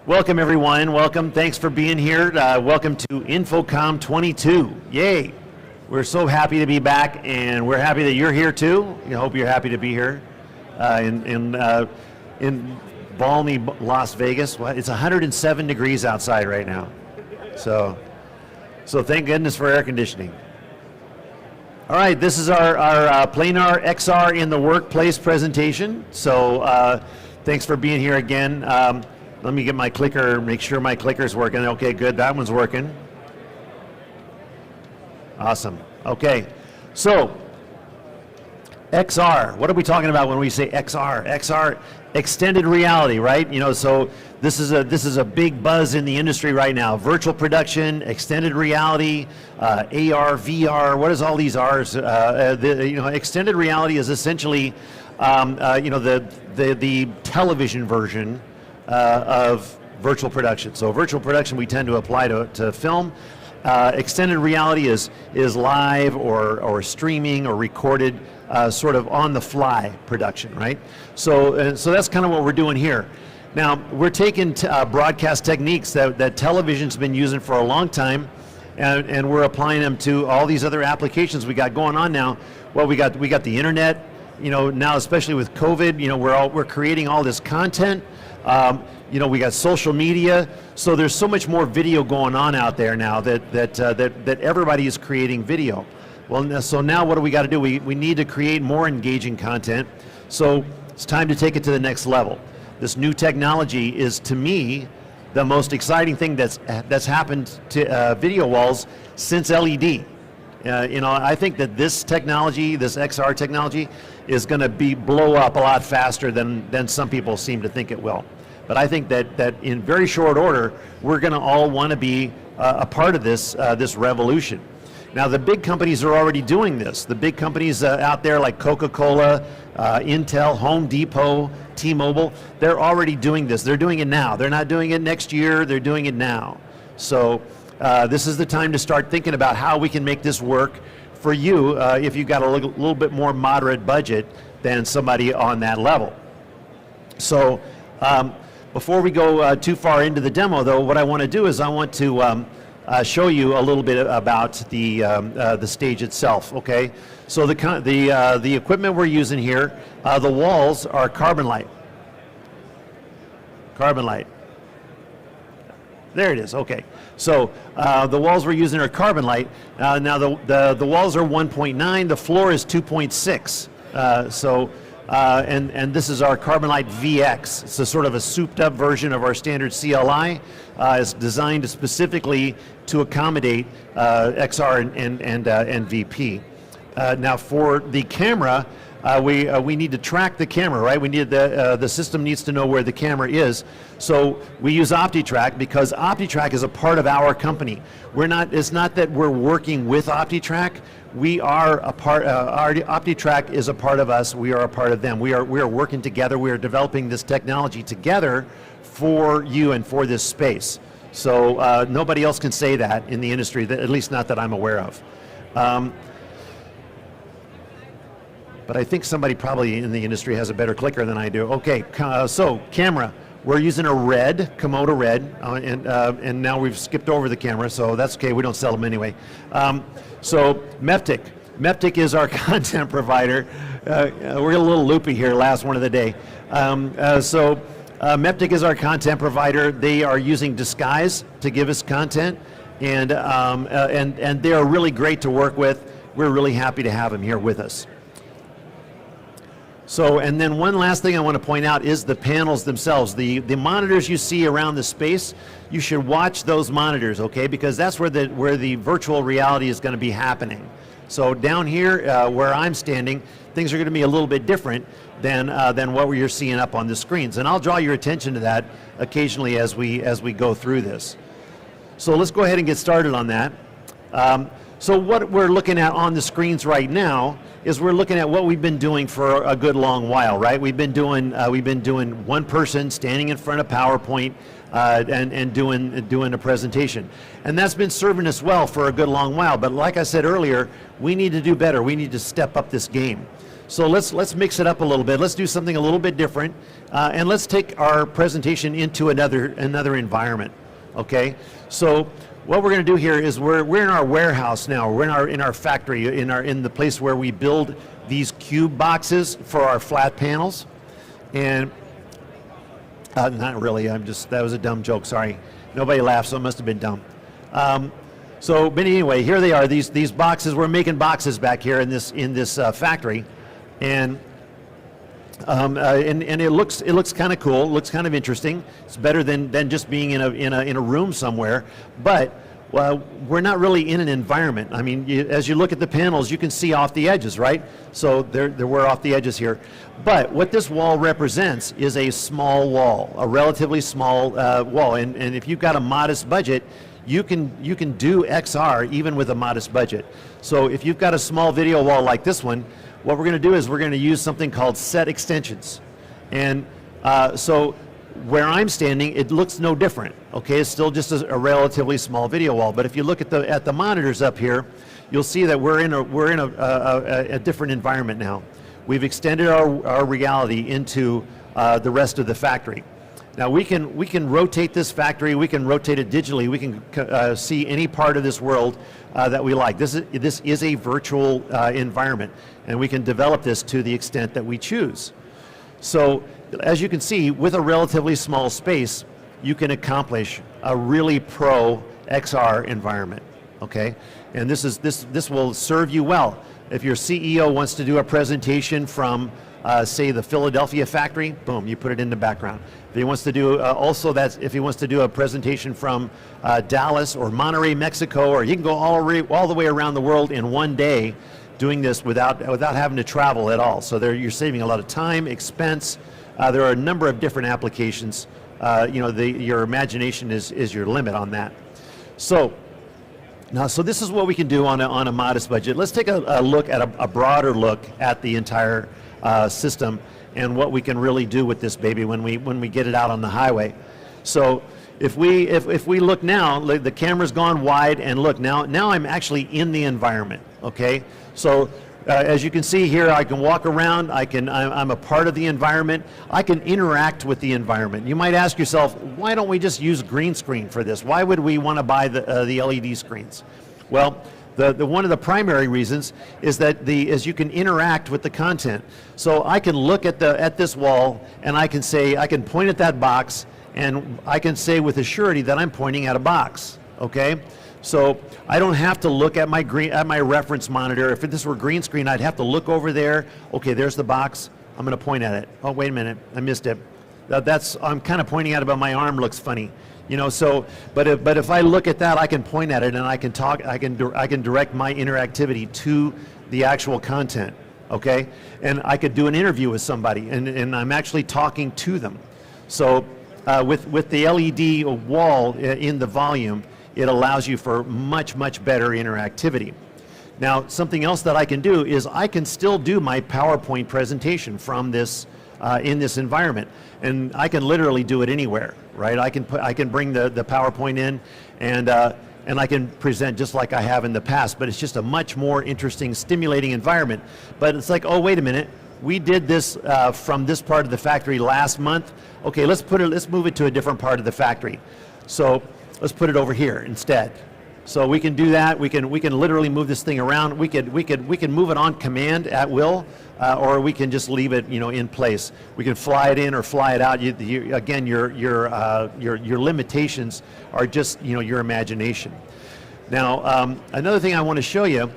Welcome everyone, welcome, thanks for being here. Welcome to InfoComm 22, yay. We're so happy to be back and we're happy that you're here too. I hope you're happy to be here in balmy Las Vegas. It's 107 degrees outside right now. So thank goodness for air conditioning. All right, this is our Planar XR in the workplace presentation. So thanks for being here again. Let me get my clicker, make sure my clicker's working. Okay, good, that one's working. Awesome, okay. So, XR, what are we talking about when we say XR? XR, extended reality, right? You know, so this is a big buzz in the industry right now. Virtual production, extended reality, AR, VR, what is all these R's? Extended reality is essentially, the television version of virtual production. So virtual production we tend to apply to film. Extended reality is live or streaming or recorded sort of on the fly production, right? So that's kind of what we're doing here. Now we're taking broadcast techniques that television's been using for a long time and we're applying them to all these other applications we got going on now. Well, we got the internet, you know, now especially with COVID, you know, we're creating all this content. We got social media, so there's so much more video going on out there now that everybody is creating video. Well, so now what do we got to do? We need to create more engaging content. So it's time to take it to the next level. This new technology is, to me, the most exciting thing that's happened to video walls since LED. I think that this technology, this XR technology, is going to blow up a lot faster than some people seem to think it will. But I think that in very short order, we're going to all want to be a part of this revolution. Now, the big companies are already doing this. The big companies out there like Coca-Cola, Intel, Home Depot, T-Mobile, they're already doing this. They're doing it now. They're not doing it next year. They're doing it now. So this is the time to start thinking about how we can make this work for you if you've got a little bit more moderate budget than somebody on that level. So before we go too far into the demo, though, what I want to do is I want to show you a little bit about the stage itself. Okay, so the equipment we're using here, the walls are carbon light. Carbon light. There it is. Okay, so the walls we're using are carbon light. Now the walls are 1.9. The floor is 2.6. And this is our Carbon Light VX. It's a sort of a souped up version of our standard CLI. It's designed specifically to accommodate XR and VP. Now for the camera, we need to track the camera, right? We need the system needs to know where the camera is. So we use OptiTrack because OptiTrack is a part of our company. It's not that we're working with OptiTrack. We are a part. OptiTrack is a part of us. We are a part of them. We are working together. We are developing this technology together for you and for this space. So nobody else can say that in the industry, at least not that I'm aware of. But I think somebody probably in the industry has a better clicker than I do. Okay, so camera. We're using a red, Komodo red, and now we've skipped over the camera, so that's okay, we don't sell them anyway. So Meptic. Meptic is our content provider. We're a little loopy here, last one of the day. Meptic is our content provider. They are using Disguise to give us content, and they are really great to work with. We're really happy to have them here with us. So, and then one last thing I want to point out is the panels themselves. The monitors you see around the space, you should watch those monitors, okay? Because that's where the virtual reality is going to be happening. So down here, where I'm standing, things are going to be a little bit different than what you're seeing up on the screens. And I'll draw your attention to that occasionally as we go through this. So let's go ahead and get started on that. So what we're looking at on the screens right now is we're looking at what we've been doing for a good long while, right? We've been doing one person standing in front of PowerPoint and doing a presentation, and that's been serving us well for a good long while. But like I said earlier, we need to do better. We need to step up this game. So let's mix it up a little bit. Let's do something a little bit different, and let's take our presentation into another environment. Okay. So what we're going to do here is we're in our warehouse now. We're in our factory, in the place where we build these cube boxes for our flat panels, and not really. That was a dumb joke. Sorry, nobody laughed, so it must have been dumb. But anyway, here they are. These boxes. We're making boxes back here in this factory, and it looks kind of cool. It looks kind of interesting. It's better than just being in a room somewhere. But we're not really in an environment. I mean, as you look at the panels, you can see off the edges, right? So we're off the edges here. But what this wall represents is a small wall, a relatively small wall. And if you've got a modest budget, you can do XR even with a modest budget. So if you've got a small video wall like this one, what we're going to do is we're going to use something called set extensions. And so where I'm standing, it looks no different. Okay, it's still just a relatively small video wall. But if you look at the monitors up here, you'll see that we're in a different environment now. We've extended our reality into the rest of the factory. Now we can rotate this factory. We can rotate it digitally. We can see any part of this world that we like. This is a virtual environment, and we can develop this to the extent that we choose. So as you can see, with a relatively small space, you can accomplish a really pro XR environment. Okay, and this will serve you well. If your CEO wants to do a presentation from say the Philadelphia factory, boom, you put it in the background. If he wants to do if he wants to do a presentation from Dallas or Monterrey, Mexico, or you can go all the way around the world in one day, doing this without having to travel at all. So you're saving a lot of time, expense. There are a number of different applications. Your imagination is your limit on that. So this is what we can do on a modest budget. Let's take a look at a broader look at the entire system and what we can really do with this baby when we get it out on the highway. So if we look now, the camera's gone wide, and look now I'm actually in the environment. Okay, so as you can see here, I can walk around. I'm a part of the environment. I can interact with the environment. You might ask yourself, why don't we just use green screen for this? Why would we want to buy the LED screens? Well, one of the primary reasons is that as you can interact with the content. So I can look at this wall, and I can point at that box, and I can say with a surety that I'm pointing at a box. Okay, so I don't have to look at my reference monitor. If this were green screen, I'd have to look over there. Okay, there's the box. I'm going to point at it. Oh, wait a minute, I missed it. I'm kind of pointing at it, but my arm looks funny. So, but if I look at that, I can point at it, and I can talk. I can direct my interactivity to the actual content. Okay, and I could do an interview with somebody, and I'm actually talking to them. So, with the LED wall in the volume, it allows you for much better interactivity. Now, something else that I can do is I can still do my PowerPoint presentation from this in this environment, and I can literally do it anywhere, right? I can bring the PowerPoint in, and I can present just like I have in the past, but it's just a much more interesting, stimulating environment. But it's like, oh, wait a minute, we did this from this part of the factory last month. Okay, let's move it to a different part of the factory. So let's put it over here instead. So we can do that. We can literally move this thing around. We can move it on command at will, or we can just leave it, in place. We can fly it in or fly it out. Again, your limitations are just your imagination. Now, another thing I want to show you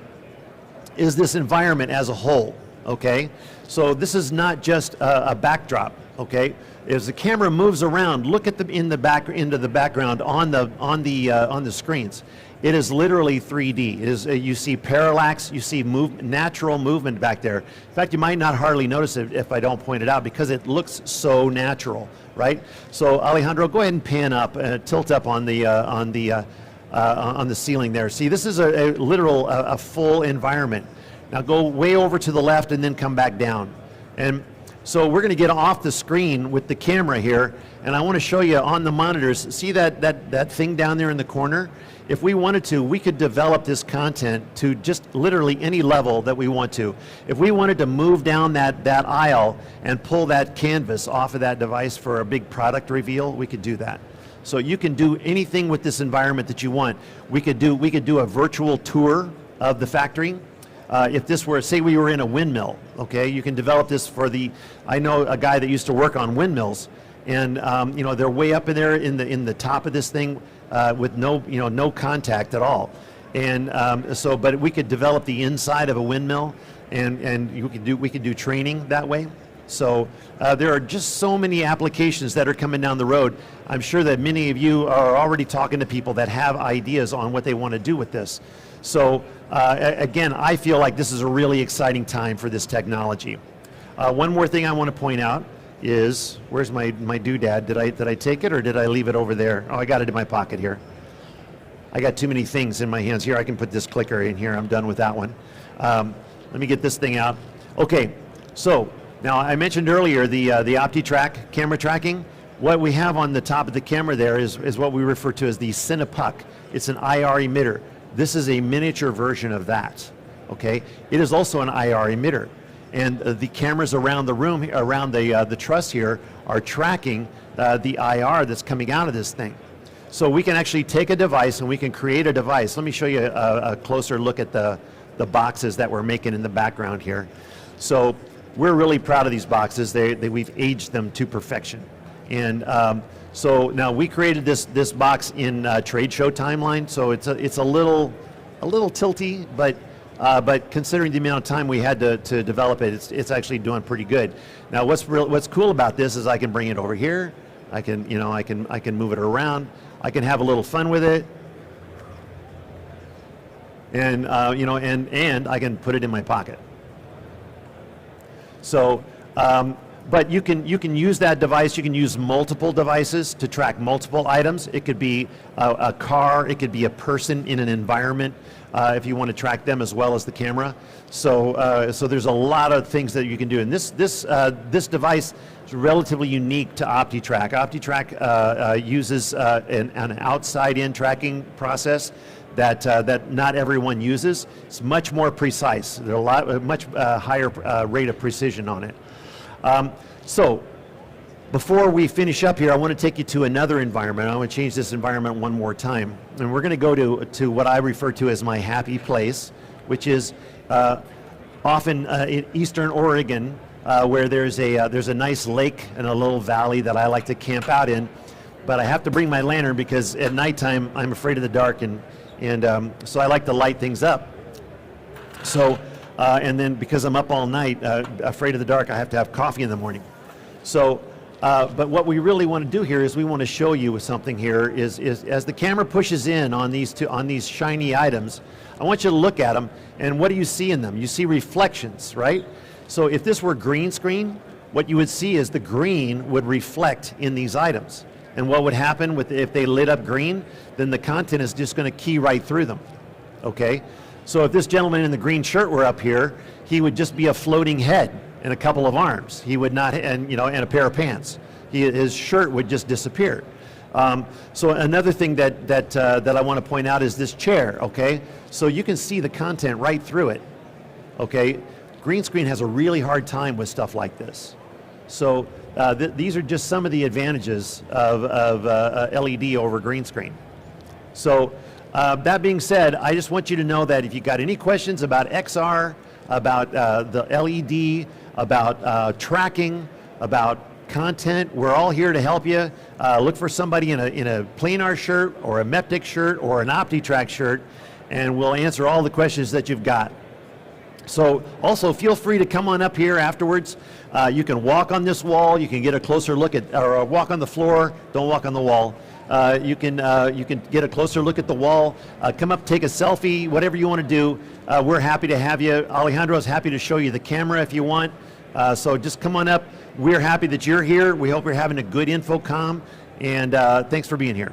is this environment as a whole. Okay, so this is not just a backdrop. Okay, as the camera moves around, look at into the background on the screens. It is literally 3D. It is you see parallax, you see natural movement back there. In fact, you might not hardly notice it if I don't point it out, because it looks so natural, right? So Alejandro, go ahead and pan up, tilt up on the ceiling there. See, this is a literal full environment. Now go way over to the left and then come back down. And So we're going to get off the screen with the camera here, and I want to show you on the monitors. See that thing down there in the corner? If we wanted to, we could develop this content to just literally any level that we want to. If we wanted to move down that aisle and pull that canvas off of that device for a big product reveal, we could do that. So you can do anything with this environment that you want. We could do a virtual tour of the factory. If this were, say we were in a windmill, okay, you can develop this for I know a guy that used to work on windmills, and you know, they're way up in there in the top of this thing with no contact at all. And but we could develop the inside of a windmill, and we could do training that way. So there are just so many applications that are coming down the road. I'm sure that many of you are already talking to people that have ideas on what they want to do with this. So again, I feel like this is a really exciting time for this technology. One more thing I want to point out is, where's my doodad? Did I take it, or did I leave it over there? Oh, I got it in my pocket here. I got too many things in my hands here. I can put this clicker in here. I'm done with that one. Let me get this thing out. Okay, so now I mentioned earlier the OptiTrack camera tracking. What we have on the top of the camera there is what we refer to as the Cinepuck. It's an IR emitter. This is a miniature version of that, okay? It is also an IR emitter. And the cameras around the room, around the truss here, are tracking the IR that's coming out of this thing. So we can actually take a device and we can create a device. Let me show you a closer look at the boxes that we're making in the background here. So we're really proud of these boxes. We've aged them to perfection. And so now we created this box in trade show timeline, so it's a little tilty, but considering the amount of time we had to develop it, it's actually doing pretty good. Now what's cool about this is I can bring it over here. I can move it around. I can have a little fun with it, and and I can put it in my pocket. So. But you can use that device. You can use multiple devices to track multiple items. It could be a car. It could be a person in an environment if you want to track them as well as the camera. So so there's a lot of things that you can do. And this device is relatively unique to OptiTrack. OptiTrack uses an outside-in tracking process that not everyone uses. It's much more precise. There's a much higher rate of precision on it. So before we finish up here, I want to take you to another environment. I want to change this environment one more time. And we're going to go to what I refer to as my happy place, which is often in eastern Oregon, where there's a nice lake and a little valley that I like to camp out in. But I have to bring my lantern because at nighttime I'm afraid of the dark, and so I like to light things up. So. And then because I'm up all night, afraid of the dark, I have to have coffee in the morning. So, but what we really want to do here is we want to show you something here is as the camera pushes in on these shiny items, I want you to look at them, and what do you see in them? You see reflections, right? So if this were green screen, what you would see is the green would reflect in these items. And what would happen if they lit up green, then the content is just going to key right through them, okay? So if this gentleman in the green shirt were up here, he would just be a floating head and a couple of arms. He would not, and a pair of pants. His shirt would just disappear. So another thing that I want to point out is this chair. Okay, so you can see the content right through it. Okay, green screen has a really hard time with stuff like this. So these are just some of the advantages of LED over green screen. So. That being said, I just want you to know that if you got any questions about XR, about the LED, about tracking, about content, we're all here to help you. Look for somebody in a Planar shirt or a Meptic shirt or an OptiTrack shirt, and we'll answer all the questions that you've got. So also feel free to come on up here afterwards. You can walk on this wall. You can get a closer look at, or walk on the floor. Don't walk on the wall. You can get a closer look at the wall. Come up, take a selfie, whatever you want to do. We're happy to have you. Alejandro's happy to show you the camera if you want. So just come on up. We're happy that you're here. We hope you're having a good InfoComm, and thanks for being here.